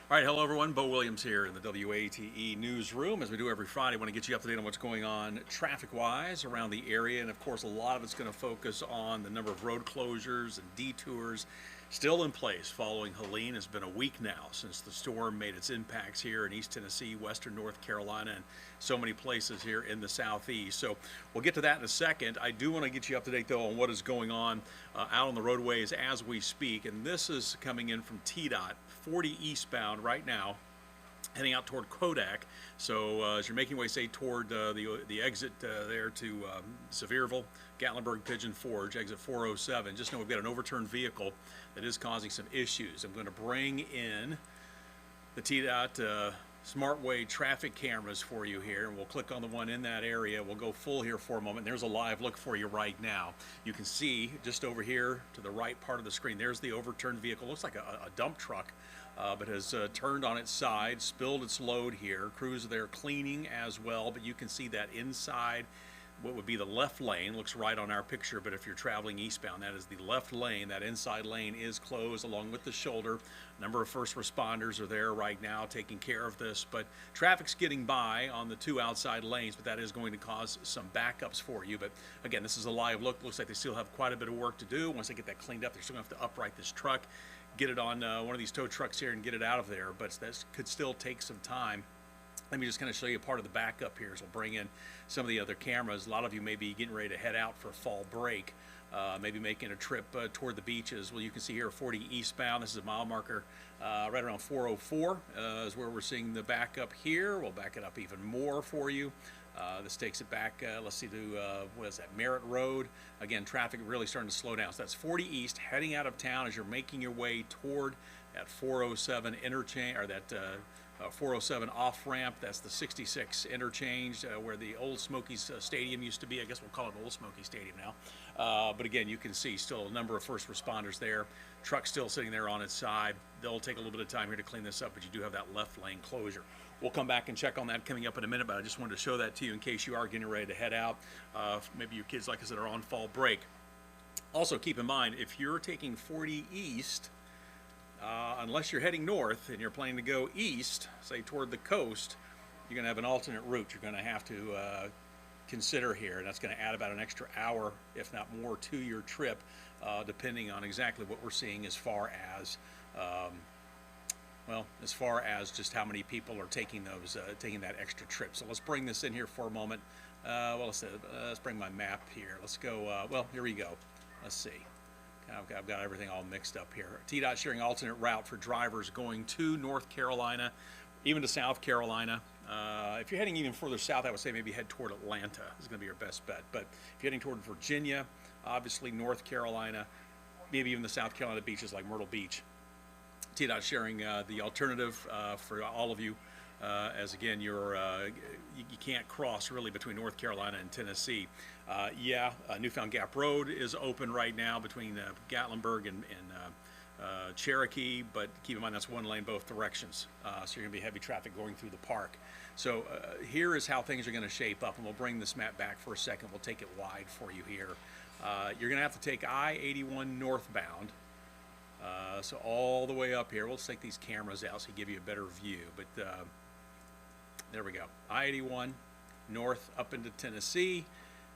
All right, hello everyone. Bo Williams here in the WATE newsroom. As we do every Friday, I want to get you up to date on what's going on traffic-wise around the area, and of course, a lot of it's going to focus on the number of road closures and detours still in place following Helene. It's been a week now since the storm made its impacts here in East Tennessee, Western North Carolina, and so many places here in the Southeast. So we'll get to that in a second. I do want to get you up to date though on what is going on out on the roadways as we speak, and this is coming in from TDOT, 40 eastbound right now, heading out toward Kodak. So as you're making your way, say, toward the exit there to Sevierville, Gatlinburg, Pigeon Forge, exit 407, just know we've got an overturned vehicle that is causing some issues. I'm going to bring in the TDOT SmartWay traffic cameras for you here, and we'll click on the one in that area. We'll go full here for a moment. There's a live look for you right now. You can see just over here to the right part of the screen, there's the overturned vehicle. Looks like a dump truck, but has turned on its side, spilled its load here. Crews are there cleaning as well, but you can see that inside what would be the left lane. Looks right on our picture, but if you're traveling eastbound, that is the left lane. That inside lane is closed along with the shoulder. A number of first responders are there right now taking care of this, but traffic's getting by on the two outside lanes, but that is going to cause some backups for you. But again, this is a live look. Looks like they still have quite a bit of work to do. Once they get that cleaned up, they're still going to have to upright this truck, get it on one of these tow trucks here and get it out of there, but that could still take some time. Let me just kind of show you part of the backup here as we'll bring in some of the other cameras. A lot of you may be getting ready to head out for fall break, maybe making a trip toward the beaches. Well, you can see here 40 eastbound. This is a mile marker right around 404 is where we're seeing the backup here. We'll back it up even more for you. This takes it back, let's see, to, what is that, Merritt Road. Again, traffic really starting to slow down. So that's 40 east, heading out of town as you're making your way toward that 407 interchange, or that 407 off-ramp. That's the 66 interchange where the old Smokies Stadium used to be. I guess we'll call it Old Smoky Stadium now. But again, you can see still a number of first responders there. Truck still sitting there on its side. They'll take a little bit of time here to clean this up, but you do have that left lane closure. We'll come back and check on that coming up in a minute, but I just wanted to show that to you in case you are getting ready to head out. Maybe your kids, like I said, are on fall break. Also, keep in mind, if you're taking 40 east, unless you're heading north and you're planning to go east, say toward the coast, you're going to have an alternate route you're going to have to consider here, and that's going to add about an extra hour, if not more, to your trip, depending on exactly what we're seeing as far as as far as just how many people are taking those taking that extra trip. So let's bring this in here for a moment. Let's bring my map here. Let's go. Well, here we go. Let's see. I've got everything all mixed up here. TDOT sharing alternate route for drivers going to North Carolina, even to South Carolina. If you're heading even further south, I would say maybe head toward Atlanta is going to be your best bet. But if you're heading toward Virginia, obviously North Carolina, maybe even the South Carolina beaches like Myrtle Beach, TDOT sharing the alternative for all of you. As again, you can't cross really between North Carolina and Tennessee. Newfound Gap Road is open right now between Gatlinburg and Cherokee, but keep in mind that's one lane both directions. So you're going to be heavy traffic going through the park. So here is how things are going to shape up, and we'll bring this map back for a second. We'll take it wide for you here. You're going to have to take I-81 northbound. So all the way up here, we'll take these cameras out so you give you a better view. But there we go. I-81 north up into Tennessee,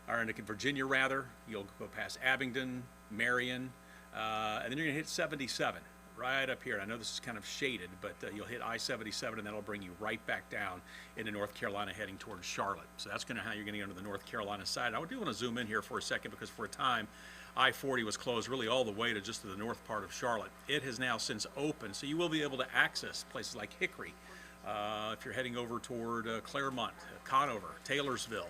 or into Virginia rather. You'll go past Abingdon, Marion, and then you're gonna hit 77 right up here. I know this is kind of shaded, but you'll hit I-77, and that'll bring you right back down into North Carolina heading towards Charlotte. So that's kind of how you're gonna get onto the North Carolina side. I do want to zoom in here for a second because for a time, I-40 was closed really all the way to just to the north part of Charlotte. It has now since opened, so you will be able to access places like Hickory. If you're heading over toward Claremont, Conover, Taylorsville,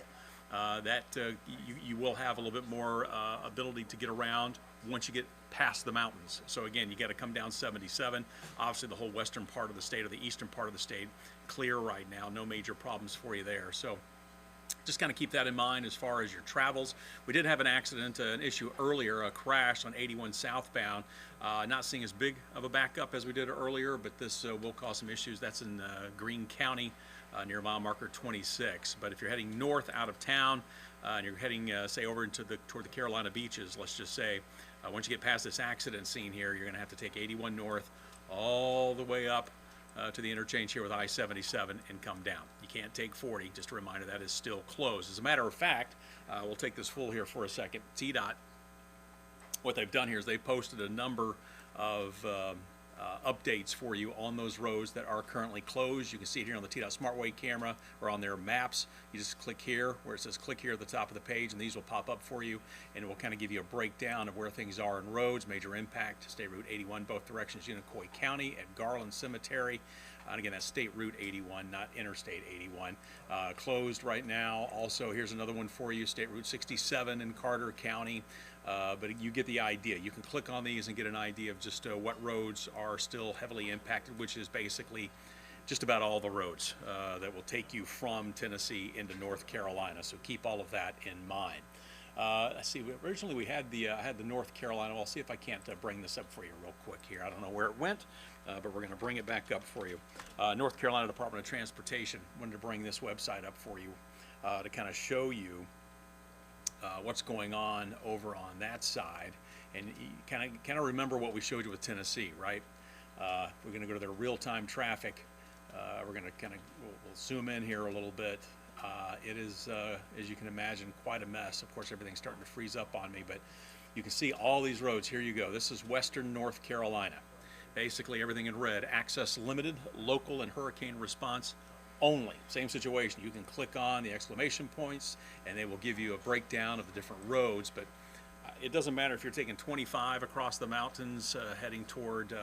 you will have a little bit more ability to get around once you get past the mountains. So again, you got to come down 77. Obviously, the whole western part of the state or the eastern part of the state clear right now. No major problems for you there. So just kind of keep that in mind as far as your travels. We did have an accident, an issue earlier, a crash on 81 southbound. Not seeing as big of a backup as we did earlier, but this will cause some issues. That's in Greene County near mile marker 26. But if you're heading north out of town and you're heading, say, over into toward the Carolina beaches, let's just say, once you get past this accident scene here, you're going to have to take 81 north all the way up to the interchange here with I-77 and come down. You can't take 40. Just a reminder, that is still closed. As a matter of fact, we'll take this full here for a second. TDOT, what they've done here is they've posted a number of updates for you on those roads that are currently closed. You can see it here on the TDOT SmartWay camera or on their maps. You just click here where it says click here at the top of the page, and these will pop up for you, and it will kind of give you a breakdown of where things are in roads. Major impact, State Route 81, both directions, Unicoi County at Garland Cemetery. And again, that's State Route 81, not Interstate 81. Closed right now. Also, here's another one for you, State Route 67 in Carter County. But you get the idea. You can click on these and get an idea of just what roads are still heavily impacted, which is basically just about all the roads that will take you from Tennessee into North Carolina. So keep all of that in mind. Let's see. Originally, we had the I had the North Carolina. I'll see if I can't bring this up for you real quick here. I don't know where it went, but we're going to bring it back up for you. North Carolina Department of Transportation wanted to bring this website up for you to kind of show you what's going on over on that side, and you kind of remember what we showed you with Tennessee, right? We're going to go to their real-time traffic. We're going to we'll zoom in here a little bit. It is, as you can imagine, quite a mess. Of course, everything's starting to freeze up on me, but you can see all these roads. Here you go. This is western North Carolina. Basically, everything in red. Access limited, local and hurricane response only. Same situation. You can click on the exclamation points, and they will give you a breakdown of the different roads. But it doesn't matter if you're taking 25 across the mountains, heading toward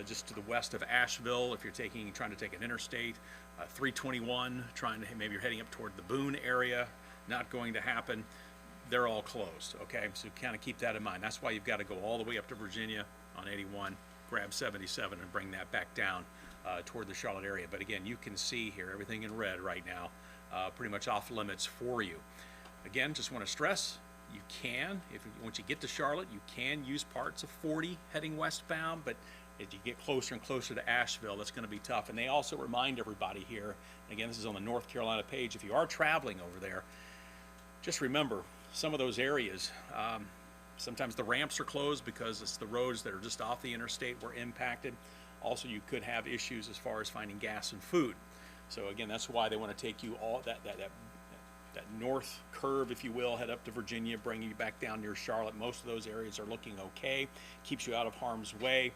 just to the west of Asheville. If you're trying to take an interstate, 321, maybe you're heading up toward the Boone area, not going to happen. They're all closed. Okay, so kind of keep that in mind. That's why you've got to go all the way up to Virginia on 81, grab 77, and bring that back down toward the Charlotte area. But again, you can see here everything in red right now, pretty much off limits for you. Again, just want to stress, you can, once you get to Charlotte, you can use parts of 40 heading westbound, but as you get closer and closer to Asheville, that's going to be tough. And they also remind everybody here, and again, this is on the North Carolina page, if you are traveling over there, just remember some of those areas, sometimes the ramps are closed because it's the roads that are just off the interstate were impacted. Also, you could have issues as far as finding gas and food. So again, that's why they want to take you all that north curve, if you will, head up to Virginia, bring you back down near Charlotte. Most of those areas are looking okay. Keeps you out of harm's way.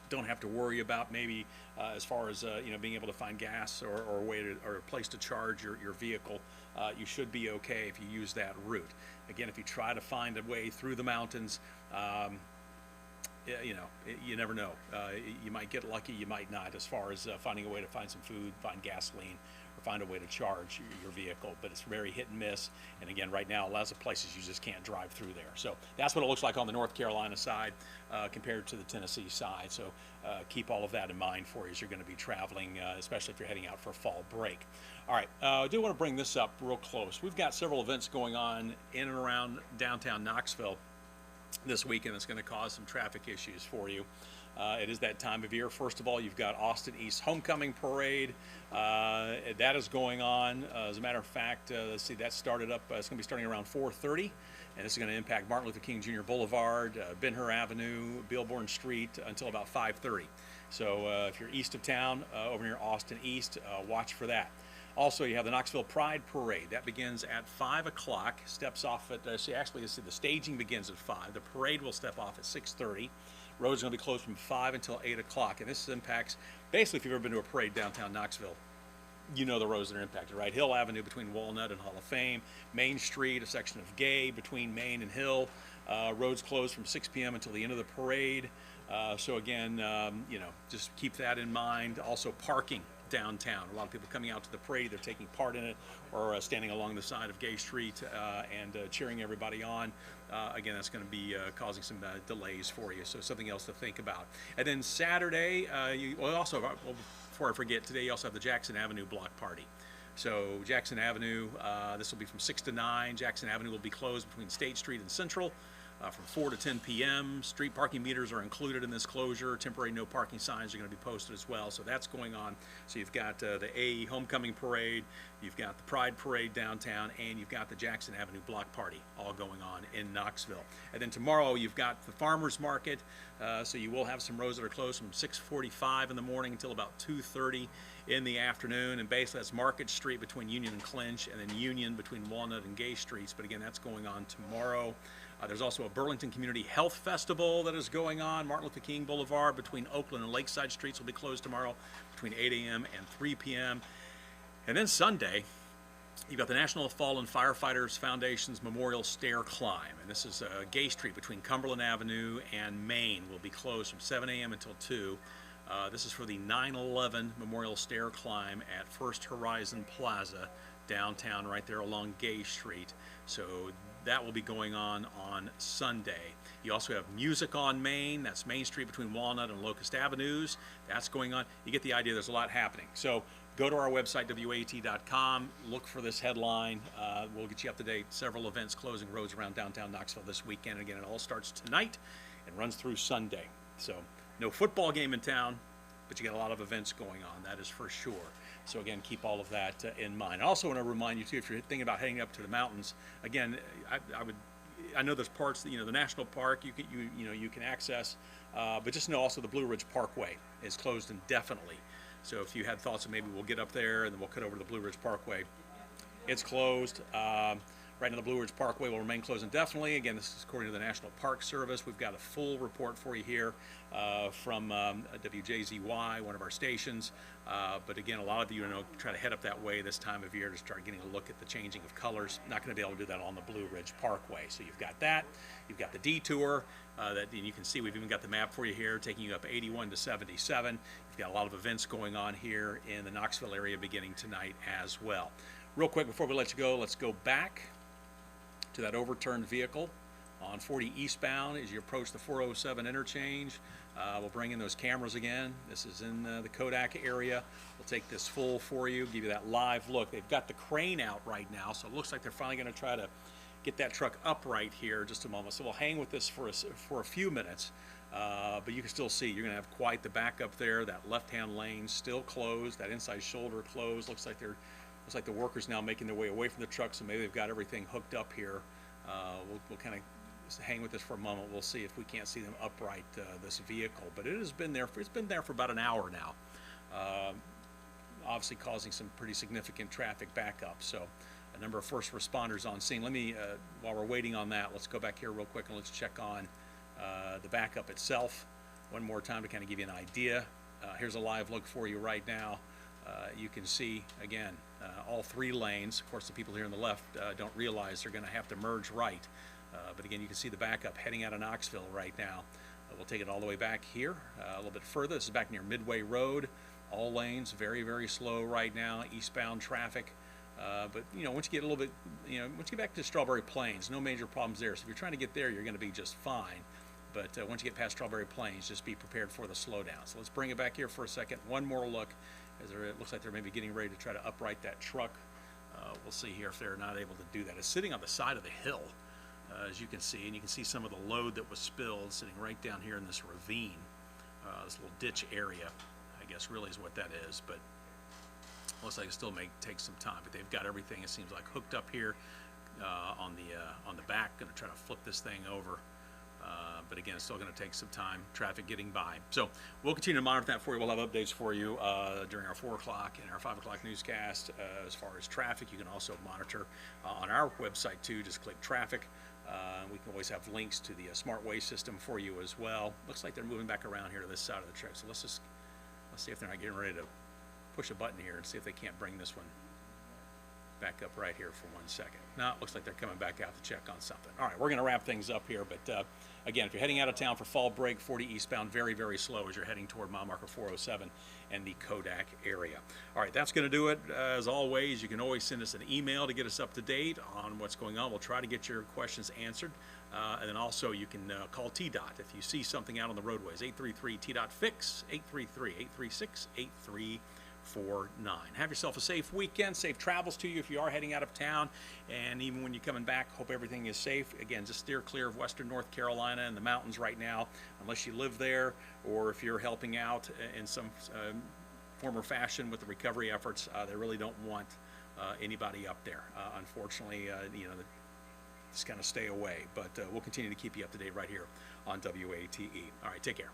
Don't have to worry about maybe as far as being able to find gas or a way to, or a place to charge your vehicle. You should be okay if you use that route. Again, if you try to find a way through the mountains, you never know. You might get lucky, you might not, as far as finding a way to find some food, find gasoline, or find a way to charge your vehicle. But it's very hit and miss. And again, right now, lots of places you just can't drive through there. So that's what it looks like on the North Carolina side compared to the Tennessee side. So keep all of that in mind for you as you're going to be traveling, especially if you're heading out for a fall break. All right, I do want to bring this up real close. We've got several events going on in and around downtown Knoxville this weekend that's going to cause some traffic issues for you. It is that time of year. First of all, you've got Austin East Homecoming Parade. That is going on. As a matter of fact, let's see, that started up, it's going to be starting around 4:30, and this is going to impact Martin Luther King Jr. Boulevard, Ben Hur Avenue, Bilborn Street until about 5:30. So if you're east of town, over near Austin East, watch for that. Also, you have the Knoxville Pride Parade. That begins at 5 o'clock, steps off at, the staging begins at 5. The parade will step off at 6:30. Roads are going to be closed from 5 until 8 o'clock. And this impacts, basically, if you've ever been to a parade downtown Knoxville, you know the roads that are impacted, right? Hill Avenue between Walnut and Hall of Fame, Main Street, a section of Gay between Main and Hill. Roads closed from 6 p.m. until the end of the parade. So again, just keep that in mind. Also, parking downtown. A lot of people coming out to the parade, they're taking part in it or standing along the side of Gay Street and cheering everybody on. Again, that's going to be causing some delays for you, so something else to think about. And then Saturday, before I forget, today you also have the Jackson Avenue Block Party. So Jackson Avenue, this will be from 6 to 9. Jackson Avenue will be closed between State Street and Central. from 4 to 10 p.m. Street parking meters are included in this closure. Temporary no parking signs are going to be posted as well. So that's going on. So you've got the AE Homecoming Parade, you've got the Pride Parade downtown, and you've got the Jackson Avenue Block Party all going on in Knoxville. And then tomorrow you've got the Farmers Market. So you will have some roads that are closed from 6:45 in the morning until about 2:30 in the afternoon. And basically that's Market Street between Union and Clinch, and then Union between Walnut and Gay Streets. But again, that's going on tomorrow. There's also a Burlington Community Health Festival that is going on. Martin Luther King Boulevard between Oakland and Lakeside Streets will be closed tomorrow between 8 a.m. and 3 p.m. And then Sunday, you've got the National Fallen Firefighters Foundation's Memorial Stair Climb. And this is Gay Street between Cumberland Avenue and Main will be closed from 7 a.m. until 2. This is for the 9/11 Memorial Stair Climb at First Horizon Plaza downtown right there along Gay Street. So that will be going on Sunday. You also have Music on Main. That's Main Street between Walnut and Locust Avenues. That's going on. You get the idea. There's a lot happening. So go to our website, WATE.com. Look for this headline. We'll get you up to date. Several events closing roads around downtown Knoxville this weekend. Again, it all starts tonight and runs through Sunday. So no football game in town, but you got a lot of events going on. That is for sure. So again, keep all of that in mind. I also want to remind you too, if you're thinking about heading up to the mountains, again, I know there's parts that, the national park you can access, but just know also the Blue Ridge Parkway is closed indefinitely. So if you had thoughts that maybe we'll get up there and then we'll cut over to the Blue Ridge Parkway, it's closed. Right now, the Blue Ridge Parkway will remain closed indefinitely. Again, this is according to the National Park Service. We've got a full report for you here from WJZY, one of our stations. But again, a lot of you try to head up that way this time of year to start getting a look at the changing of colors. Not going to be able to do that on the Blue Ridge Parkway. So you've got that. You've got the detour that you can see. We've even got the map for you here, taking you up 81 to 77. You've got a lot of events going on here in the Knoxville area beginning tonight as well. Real quick before we let you go, let's go back to that overturned vehicle on 40 eastbound as you approach the 407 interchange. We'll bring in those cameras again. This is in the Kodak area. We'll take this full for you, give you that live look. They've got the crane out right now, so it looks like they're finally going to try to get that truck upright here just a moment. So we'll hang with this for a few minutes, but you can still see you're going to have quite the backup there. That left-hand lane still closed, that inside shoulder closed. Looks like the workers now making their way away from the truck, so maybe they've got everything hooked up here. We'll kind of hang with this for a moment. We'll see if we can't see them upright this vehicle, but it has been there. It's been there for about an hour now, obviously causing some pretty significant traffic backup. So a number of first responders on scene. Let me, while we're waiting on that, let's go back here real quick and let's check on the backup itself one more time to kind of give you an idea. Here's a live look for you right now. You can see again all three lanes. Of course, the people here on the left don't realize they're going to have to merge right. But again, you can see the backup heading out of Knoxville right now. We'll take it all the way back here a little bit further. This is back near Midway Road. All lanes very, very slow right now, eastbound traffic. But once you get a little bit, once you get back to Strawberry Plains, no major problems there. So if you're trying to get there, you're going to be just fine. But once you get past Strawberry Plains, just be prepared for the slowdown. So let's bring it back here for a second. One more look, as it looks like they're maybe getting ready to try to upright that truck. We'll see here if they're not able to do that. It's sitting on the side of the hill, as you can see, and you can see some of the load that was spilled sitting right down here in this ravine, this little ditch area, I guess really is what that is. But looks like it still may take some time, but they've got everything, it seems like, hooked up here on the back. Going to try to flip this thing over. But again, it's still going to take some time, traffic getting by. So we'll continue to monitor that for you. We'll have updates for you during our 4 o'clock and our 5 o'clock newscast as far as traffic. You can also monitor on our website too. Just click traffic. We can always have links to the SmartWay system for you as well. Looks like they're moving back around here to this side of the track. So let's see if they're not getting ready to push a button here and see if they can't bring this one back up right here for 1 second. No, it looks like they're coming back out to check on something. All right, we're going to wrap things up here, but again, if you're heading out of town for fall break, 40 eastbound, very, very slow as you're heading toward mile marker 407 and the Kodak area. All right, that's going to do it. As always, you can always send us an email to get us up to date on what's going on. We'll try to get your questions answered. And then also you can call TDOT if you see something out on the roadways. 833 TDOT Fix, 833-836-8345. Have yourself a safe weekend, safe travels to you if you are heading out of town, and even when you're coming back, hope everything is safe. Again, just steer clear of western North Carolina and the mountains right now, unless you live there or if you're helping out in some form or fashion with the recovery efforts. They really don't want anybody up there. Unfortunately, you know, just kind of stay away, but we'll continue to keep you up to date right here on WATE. All right, take care.